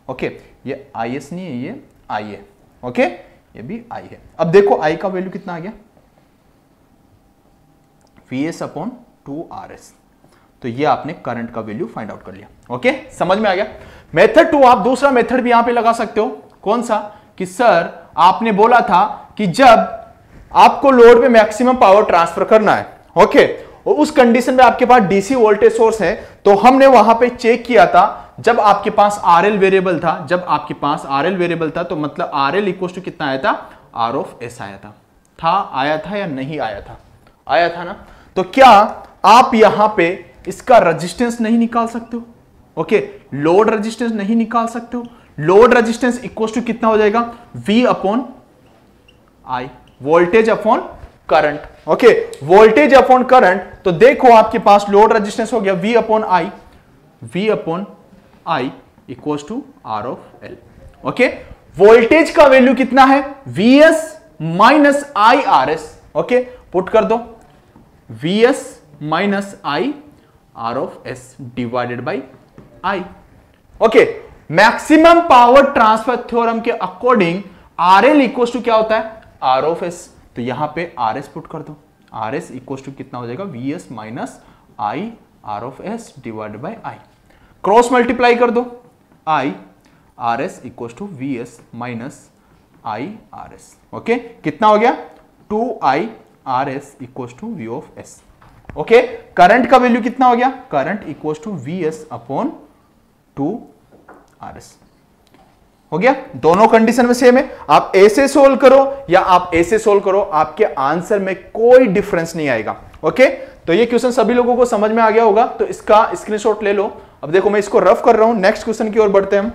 Okay, ये IS नहीं है, ये I है। ओके, ये भी I है। अब देखो I का वैल्यू कितना आ गया, Vs अपॉन 2RS, तो ये आपने करंट का वैल्यू फाइंड आउट कर लिया। ओके, समझ में आ गया। मेथड 2 आप दूसरा मेथड भी यहां पे लगा सकते हो, कौन सा, कि सर आपने बोला था कि जब आपको लोड में मैक्सिमम पावर ट्रांसफर करना है, ओके, और उस कंडीशन में आपके पास डीसी वोल्टेज सोर्स है, तो हमने वहां पे चेक किया था जब आपके पास आरएल वेरिएबल था, तो मतलब आरएल इक्वल टू कितना आया था, आर ऑफ एस आया था या नहीं आया था, आया था ना। तो क्या आप यहां पे इसका रेजिस्टेंस नहीं निकाल सकते हो, ओके, लोड रेजिस्टेंस नहीं निकाल सकते हो, लोड रेजिस्टेंस इक्वल टू कितना हो जाएगा, V upon I, voltage upon current. Okay, voltage upon current, तो देखो आपके पास लोड रेजिस्टेंस हो गया V upon I equal to R of L। Okay, voltage का वैल्यू कितना है, Vs minus I RS। Okay, put कर दो, Vs minus I R of S divided by I। Okay, maximum power transfer theorem के according RL equal to क्या होता है, R of S, तो यहां पे RS पुट कर दो, RS इक्वल टू कितना हो जाएगा, Vs minus I R of S divided by I। Cross multiply कर दो, I RS equal to Vs minus I RS। Okay, कितना हो गया, 2I RS equal to V of S। Okay, current का value कितना हो गया, current equal to Vs upon 2RS। हो गया, दोनों कंडीशन में सेम है। आप ऐसे सोल्व करो या आप ऐसे सोल्व करो, आपके आंसर में कोई डिफरेंस नहीं आएगा। ओके, तो ये क्वेश्चन सभी लोगों को समझ में आ गया होगा, तो इसका स्क्रीनशॉट ले लो। अब देखो मैं इसको रफ कर रहा हूं, नेक्स्ट क्वेश्चन की ओर बढ़ते हैं हम।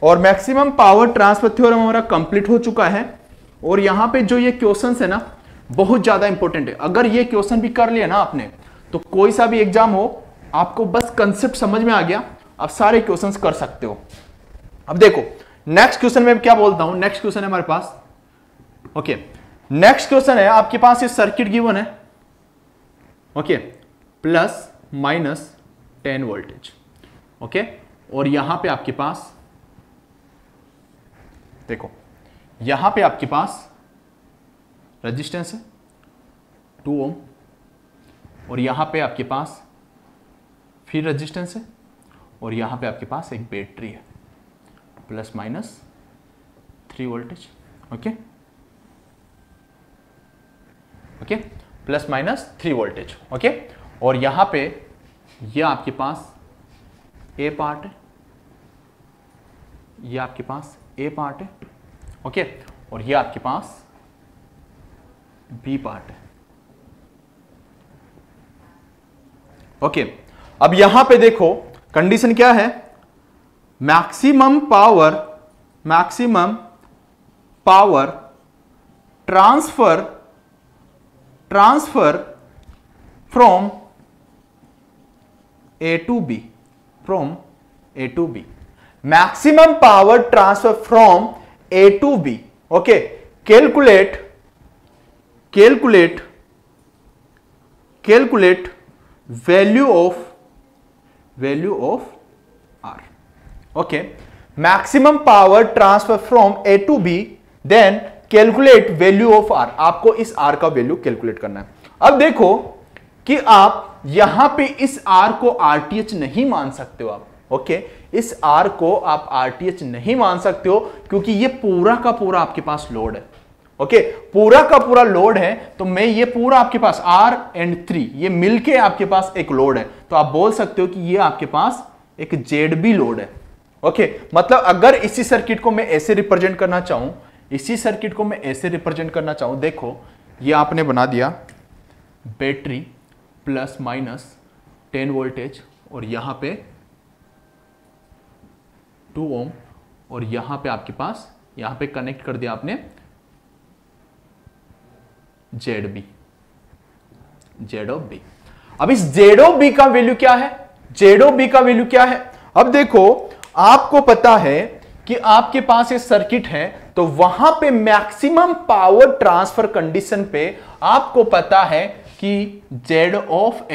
और मैक्सिमम पावर ट्रांसफर थ्योरम हमारा कंप्लीट हो चुका है। और यहां पे जो ये क्वेश्चन है ना, बहुत ज्यादा इंपॉर्टेंट है। अगर ये क्वेश्चन भी कर लिया ना आपने, तो कोई सा भी एग्जाम हो, आपको बस कंसेप्ट समझ में आ गया, आप सारे क्वेश्चंस कर सकते हो। अब देखो नेक्स्ट क्वेश्चन में क्या बोलता हूं, नेक्स्ट क्वेश्चन है हमारे पास। ओके, नेक्स्ट क्वेश्चन है आपके पास, ये सर्किट गिवन है, okay, plus minus 10 voltage. Okay, और यहां पे आपके पास देखो, यहां पे आपके पास रजिस्टेंस है 2 ओम, और यहां पे आपके पास फिर रजिस्टेंस है, और यहां पे आपके पास एक बैटरी है plus minus 3 voltage. Okay okay, plus minus 3 voltage. Okay, और यहां पे ये आपके पास ए पार्ट है, ये आपके पास ए पार्ट है। ओके, और ये आपके पास बी पार्ट है। ओके, अब यहां पे देखो कंडीशन क्या है, maximum power transfer from A to B, maximum power transfer from A to B. Okay, calculate value of R. Okay, maximum power transfer from A to B, then calculate value of R. आपको इस are का value calculate करना है। अब देखो कि आप यहां पे इस आर को आरटीएच नहीं मान सकते हो आप। ओके, इस आर को आप आरटीएच नहीं मान सकते हो क्योंकि ये पूरा का पूरा आपके पास लोड है। ओके, पूरा का पूरा लोड है, तो मैं ये पूरा आपके पास R and 3 ये मिलके आपके पास एक लोड है, तो आप बोल सकते हो कि ये आपके पास एक ZB लोड है। ओके, मतलब अगर इसी सर्किट को मैं ऐसे रिप्रेजेंट करना चाहूं, देखो ये आपने बना दिया बैटरी प्लस माइनस 10 वोल्टेज, और यहां पे 2 ओम, और यहां पे आपके पास यहां पे कनेक्ट कर दिया आपने ZB। अब इस ZB का वैल्यू क्या है? अब देखो आपको पता है कि आपके पास ये सर्किट है, तो वहां पे मैक्सिमम पावर ट्रांसफर कंडीशन पे आपको पता है कि Z of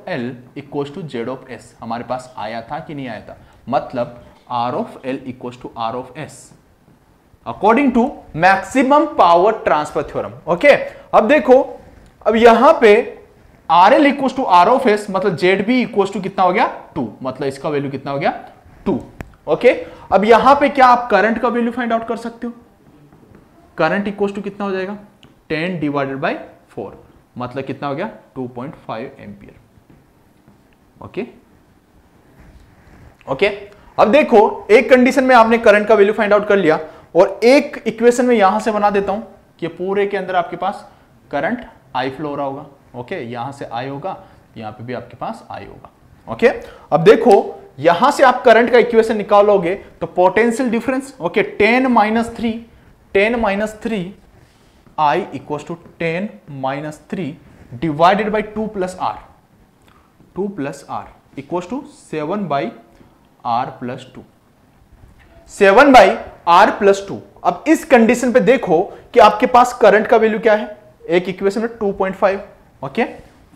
L equal to Z of S हमारे पास आया था कि नहीं आया था, मतलब R of L equal to R of S according to maximum power transfer theorem. Okay, अब देखो, अब यहां पे RL equal to R of S, मतलब ZB इक्वल टू कितना हो गया 2, मतलब इसका वैल्यू कितना हो गया 2। ओके, अब यहां पे क्या आप करंट का वैल्यू फाइंड आउट कर सकते हो? करंट इक्वल टू कितना हो जाएगा 10 डिवाइडेड बाई 4, मतलब कितना हो गया 2.5 एम्पियर। ओके, अब देखो एक कंडीशन में आपने करंट का वैल्यू फाइंड आउट कर लिया, और एक इक्वेशन में यहां से बना देता हूं कि पूरे के अंदर आपके पास करंट आई फ्लो हो रहा होगा। ओके, यहां से आई होगा, यहां पे भी आपके पास आई होगा। ओके, अब देखो यहां से आप करंट का इक्वेशन निकालोगे तो potential difference, okay, 10 minus 3 I equal to 10 minus 3 divided by 2 plus R equal to 7 by R plus 2, 7 by R plus 2। अब इस कंडीशन पे देखो कि आपके पास करंट का वैल्यू क्या है, एक इक्वेशन में 2.5, ओके,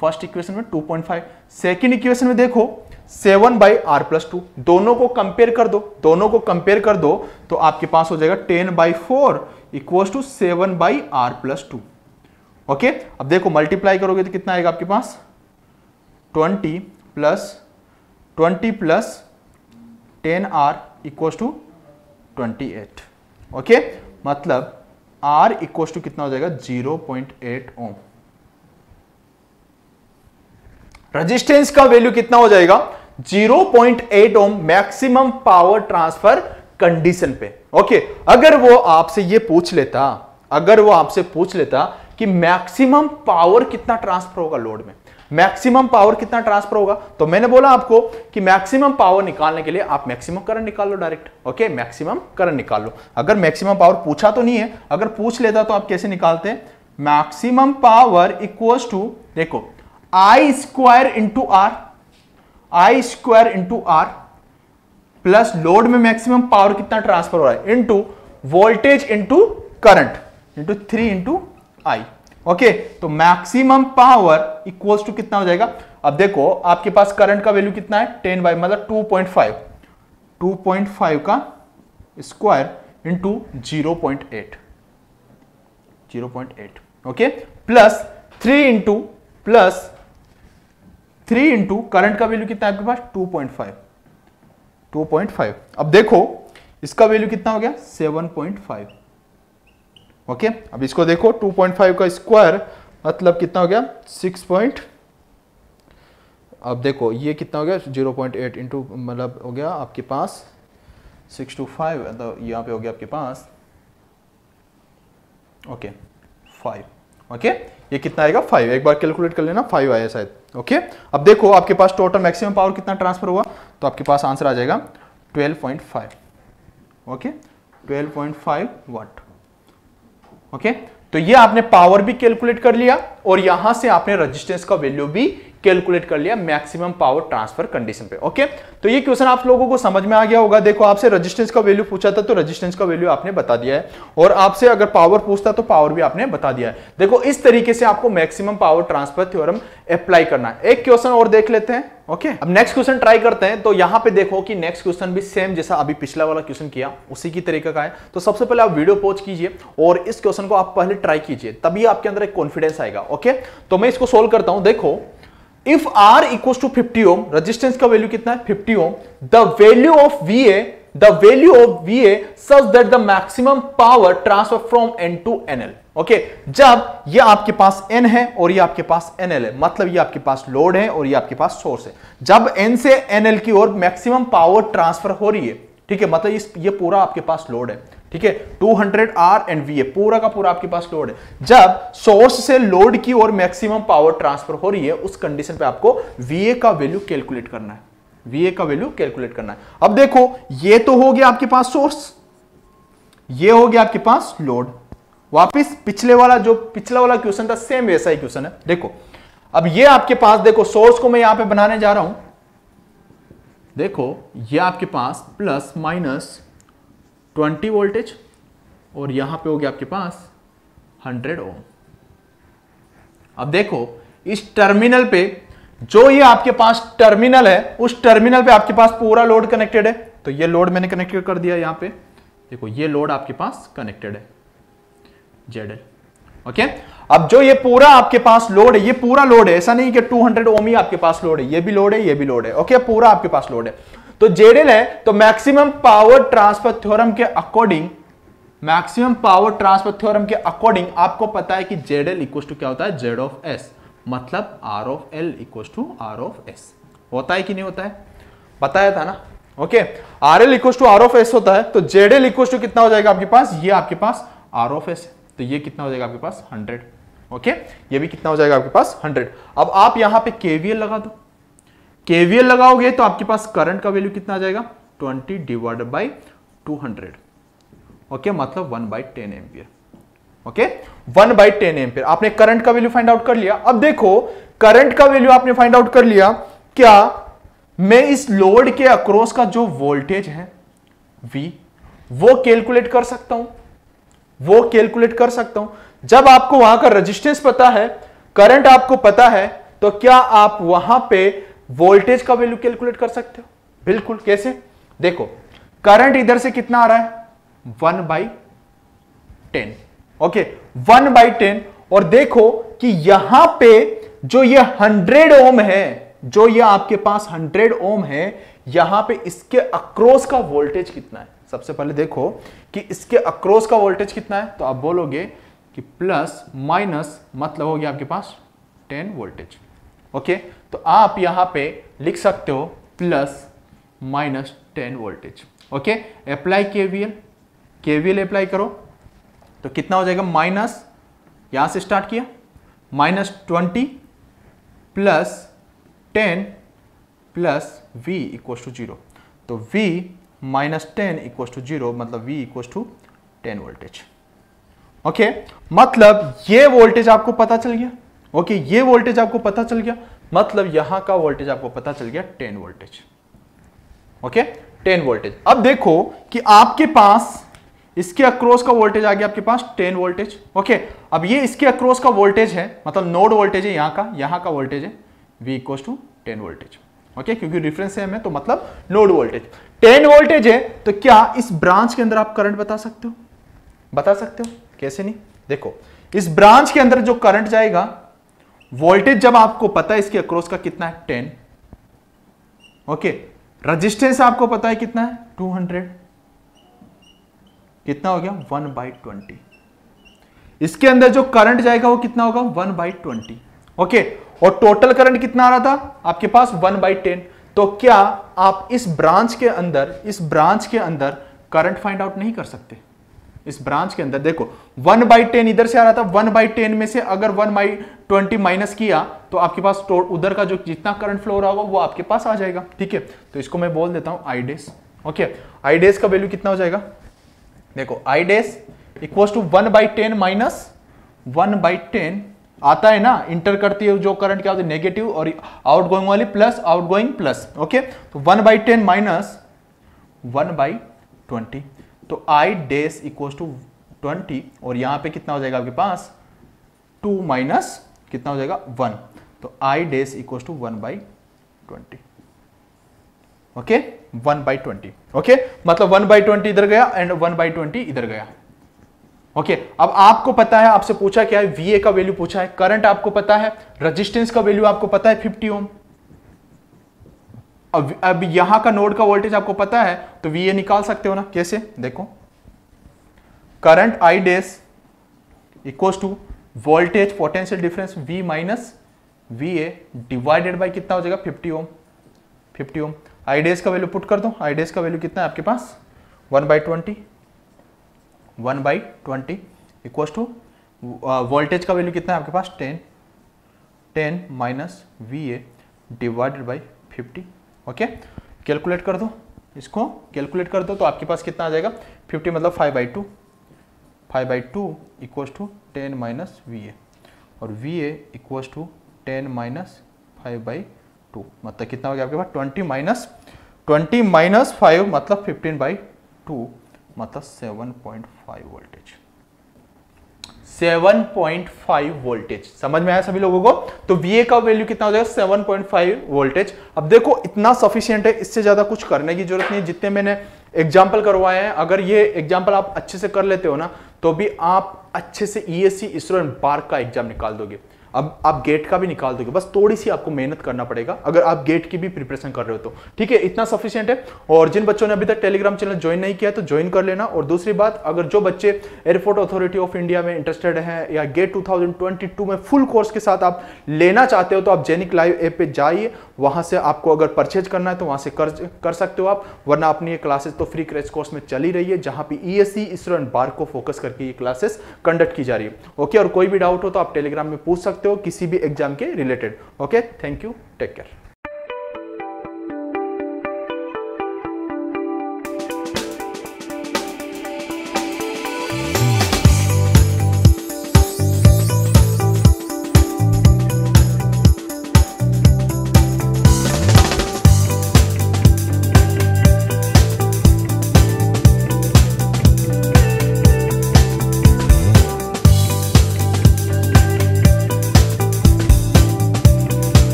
फर्स्ट इक्वेशन में 2.5, सेकंड इक्वेशन में देखो 7 बाई R प्लस 2, दोनों को कंपेयर कर दो तो आपके पास हो जाएगा 10 by 4 equal to 7 by R plus 2। Okay, अब देखो मल्टीप्लाई करोगे तो कितना आएगा आपके पास 20 plus 10R equal to 28। Okay, मतलब R इक्वल टू कितना हो जाएगा 0.8 ओम। रेजिस्टेंस का वैल्यू कितना हो जाएगा 0.8 ओम मैक्सिमम पावर ट्रांसफर कंडीशन पे। ओके, अगर वो आपसे पूछ लेता कि मैक्सिमम पावर कितना ट्रांसफर होगा लोड में, मैक्सिमम पावर कितना ट्रांसफर होगा, तो मैंने बोला आपको कि मैक्सिमम पावर निकालने के लिए आप मैक्सिमम करंट निकाल लो डायरेक्ट। ओके, मैक्सिमम करंट निकाल लो। अगर मैक्सिमम पावर पूछा तो नहीं है, अगर पूछ लेता तो आप कैसे निकालते हैं, मैक्सिमम पावर इक्वल्स टू, देखो I square into R plus load में मैक्सिमम पावर कितना ट्रांसफर हो रहा है into voltage into current into 3 into I. Okay, तो मैक्सिमम पावर इक्वल्स टू कितना हो जाएगा, अब देखो आपके पास करंट का वैल्यू कितना है 10 बाई, मतलब 2.5 का square into 0.8 okay, plus 3 into current का वैल्यू कितना है आपके पास 2.5। अब देखो इसका वैल्यू कितना हो गया 7.5। ओके, अब इसको देखो 2.5 का स्क्वायर मतलब कितना हो गया 6 अब देखो ये कितना हो गया 0.8 इंटू मतलब हो गया आपके पास 625, तो यहाँ पे हो गया आपके पास ओके 5। ओके, ये कितना आएगा 5, एक बार कैलकुलेट कर लेना 5 आया शायद। ओके, अब देखो आपके पास टोटल मैक्सिमम पावर कितना ट्रांसफर हुआ, तो आपके पास आंसर आ जाएगा 12.5। ओके, 12.5 वाट। ओके, तो ये आपने पावर भी कैलकुलेट कर लिया और यहां से आपने रेजिस्टेंस का वैल्यू भी कैलकुलेट कर लिया मैक्सिमम पावर ट्रांसफर कंडीशन पे। ओके, तो ये क्वेश्चन आप लोगों को समझ में आ गया होगा। देखो आपसे रेजिस्टेंस का वैल्यू पूछा था तो रेजिस्टेंस का वैल्यू आपने बता दिया है, और आपसे अगर पावर पूछता तो पावर भी आपने बता दिया है। देखो इस तरीके से आपको maximum power transfer theorem apply करना है। एक क्वेश्चन और देख लेते हैं। ओके, अब नेक्स्ट क्वेश्चन ट्राई करते हैं। तो यहां पे देखो कि नेक्स्ट क्वेश्चन भी सेम जैसा अभी पिछला वाला क्वेश्चन किया उसी की तरीके का है। तो सबसे पहले आप वीडियो पॉज कीजिए और इस क्वेश्चन को आप पहले ट्राई कीजिए, तभी आपके अंदर एक कॉन्फिडेंस आएगा। ओके, तो मैं इसको सोल्व करता हूं। देखो if R equal to 50 ohm, resistance का वैल्यू कितना है 50 ohm, the value of VA such that the maximum power transfer from N to NL। Okay, जब ये आपके पास N है और ये आपके पास NL है, मतलब ये आपके पास लोड है और ये आपके पास सोर्स है, जब N से NL की ओर मैक्सिमम पावर ट्रांसफर हो रही है, ठीक है, मतलब ये पूरा आपके पास लोड है, ठीक है, 200 R एंड VA पूरा का पूरा आपके पास लोड है। जब सोर्स से लोड की ओर मैक्सिमम पावर ट्रांसफर हो रही है, उस कंडीशन पे आपको VA का वैल्यू कैलकुलेट करना है। VA का वैल्यू कैलकुलेट करना है। अब देखो ये तो हो गया आपके पास सोर्स, ये हो गया आपके पास लोड। वापिस पिछला वाला क्वेश्चन था सेम वैसा ही क्वेश्चन है। देखो अब ये आपके पास, देखो सोर्स को मैं यहां पे बनाने जा रहा हूं। देखो ये आपके पास प्लस माइनस 20 वोल्टेज और यहां पे हो गया आपके पास 100 ओम। अब देखो इस टर्मिनल पे, जो ये आपके पास टर्मिनल है, उस टर्मिनल पे आपके पास पूरा लोड कनेक्टेड है। तो ये लोड मैंने कनेक्टेड कर दिया यहां पे। देखो ये लोड आपके पास कनेक्टेड है ZL। ओके, अब जो ये पूरा आपके पास लोड है, ये पूरा लोड है, ऐसा नहीं कि 200 ओम ही आपके पास लोड है, ये भी लोड है, ये भी लोड है। ओके, पूरा आपके पास लोड है। तो ZL है, तो मैक्सिमम पावर ट्रांसफर थ्योरम के अकॉर्डिंग आपको पता है कि ZL इक्वल टू क्या होता है Z ऑफ S, मतलब R of L equal to R of S। होता है कि नहीं होता है, बताया था ना। Okay, RL equal to R of S होता है, तो ZL इक्वल टू कितना हो जाएगा आपके पास, ये आपके पास R ऑफ S, तो ये कितना हो जाएगा आपके पास 100। ओके, ये भी कितना हो जाएगा आपके पास 100। अब आप यहां पे KVL लगा दो। KVL लगाओगे तो आपके पास करंट का वैल्यू कितना आ जाएगा 20 डिवाइडेड बाई 200। ओके, मतलब 1/10 एम्पियर। Okay, 1/10 ampere. आपने करंट का वैल्यू फाइंड आउट कर लिया। अब देखो करंट का वैल्यू आपने फाइंड आउट कर लिया, क्या मैं इस लोड के अक्रॉस का जो वोल्टेज है V, वो कैलकुलेट कर सकता हूं। जब आपको वहां का रेजिस्टेंस पता है, करंट आपको पता है, तो क्या आप वहां पे वोल्टेज का वैल्यू कैलकुलेट कर सकते हो? बिल्कुल। कैसे? देखो करंट इधर से कितना आ रहा है 1/10। ओके, 1/10। और देखो कि यहां पे जो ये 100 ओम है, जो ये आपके पास 100 ओम है, यहां पे इसके अक्रॉस का वोल्टेज कितना है। सबसे पहले देखो कि इसके अक्रॉस का वोल्टेज कितना है, तो आप बोलोगे कि प्लस माइनस मतलब हो गया आपके पास 10 वोल्टेज। ओके, तो आप यहां पे लिख सकते हो plus minus 10 voltage. Okay, apply KVL apply करो तो कितना हो जाएगा, माइनस यहां से स्टार्ट किया, -20 plus 10 plus V equal to 0। तो V -10 इक्वल टू 0, मतलब V equal to 10 voltage. Okay, मतलब ये वोल्टेज आपको पता चल गया। ओके, ये वोल्टेज आपको पता चल गया, मतलब यहां का वोल्टेज आपको पता चल गया 10 वोल्टेज। Okay, 10 voltage. अब देखो कि आपके पास इसके अक्रॉस का वोल्टेज आ गया आपके पास 10 वोल्टेज। ओके, अब ये इसके अक्रॉस का वोल्टेज है, मतलब नोड वोल्टेज है, यहां का वोल्टेज है V equal to 10 voltage. Okay, क्योंकि रेफरेंस सेम है तो मतलब नोड वोल्टेज 10 वोल्टेज है, तो क्या इस ब्रांच के अंदर आप करंट बता सकते हो? बता सकते हो? कैसे नहीं, देखो इस ब्रांच के अंदर जो करंट जाएगा, वोल्टेज जब आपको पता है इसके अक्रॉस का कितना है 10, ओके, रजिस्टेंस आपको पता है कितना है 200, कितना हो गया 1/20। इसके अंदर जो करंट जाएगा वो कितना होगा 1/20, ओके, और टोटल करंट कितना आ रहा था आपके पास 1/10। तो क्या आप इस ब्रांच के अंदर करंट फाइंड आउट नहीं कर सकते? इस ब्रांच के अंदर देखो 1/10 इधर से आ रहा था, 1/10 में से अगर 1/20 माइनस किया तो आपके पास उधर का जो जितना करंट फ्लो रहा होगा वो आपके पास आ जाएगा, ठीक है। तो इसको मैं बोल देता हूं I dash, okay, I dash का वैल्यू कितना हो जाएगा, देखो I dash equal to 1/10 minus 1/10 आता है ना, इंटर करती है जो करंट क्या होती है नेगेटिव और आउटगोइंग वाली प्लस, आउटगोइंग प्लस, ओके। तो 1/10 माइनस 1/20, तो आई डैश इक्वल टू 20, और यहां पे कितना हो जाएगा आपके पास 2 माइनस कितना हो जाएगा 1, तो I dash equal to 1/20, okay, 1/20, okay, मतलब 1/20 इधर गया एंड 1/20 इधर गया, ओके। अब आपको पता है, आपसे पूछा क्या है, VA का वैल्यू पूछा है, करंट आपको पता है, रेजिस्टेंस का वैल्यू आपको पता है 50 ओम। अब यहां का नोड का वोल्टेज आपको पता है, तो VA निकाल सकते हो ना, कैसे, देखो current I dash equals to voltage potential difference V minus VA divided by कितना हो जाएगा 50 ओम, 50 ओम। आई डैश का वैल्यू पुट कर दो, आई डैश का वैल्यू कितना है आपके पास 1/20, 1/20 इक्वल्स टू वोल्टेज का वैल्यू कितना है आपके पास 10 minus VA divided by 50, okay. Calculate कर दो, इसको कैलकुलेट कर दो तो आपके पास कितना आ जाएगा 50 मतलब 5/2 इक्वल्स टू 10 माइनस VA, और VA इक्वल्स टू 10 माइनस 5/2 मतलब कितना हो गया आपके पास 20 माइनस 5 मतलब 15/2 मतलब 7.5 वोल्टेज, 7.5 वोल्टेज। समझ में आया सभी लोगों को? तो VA का वैल्यू कितना हो जाएगा 7.5 वोल्टेज। अब देखो इतना सफिशिएंट है, इससे ज्यादा कुछ करने की जरूरत नहीं। जितने मैंने एग्जाम्पल करवाए हैं, अगर ये एग्जाम्पल आप अच्छे से कर लेते हो ना, तो भी आप अच्छे से ESC इसरो एंड बार्क का एग्जाम निकाल दोगे। अब आप गेट का भी निकाल दोगे, बस थोड़ी सी आपको मेहनत करना पड़ेगा अगर आप गेट की भी प्रिपरेशन कर रहे हो तो, ठीक है, इतना सफिशिएंट है। और जिन बच्चों ने अभी तक टेलीग्राम चैनल ज्वाइन नहीं किया तो ज्वाइन कर लेना। और दूसरी बात, अगर जो बच्चे एयरपोर्ट अथॉरिटी ऑफ इंडिया में इंटरेस्टेड हैं या गेट 2022 में फुल कोर्स के साथ आप लेना चाहते हो, तो आप जेनिक लाइव ऐप पे जाइए, वहां से आपको अगर परचेज करना है तो वहां से कर सकते हो आप, वरना अपनी ये क्लासेस तो फ्री क्रैश कोर्स में चली रही है, जहां पे ESC इसरो एंड बार्क को फोकस करके ये क्लासेस कंडक्ट की जा रही है, ओके। और कोई भी डाउट हो तो आप टेलीग्राम में पूछ सकते हो किसी भी एग्जाम के related, okay. Thank you, take care.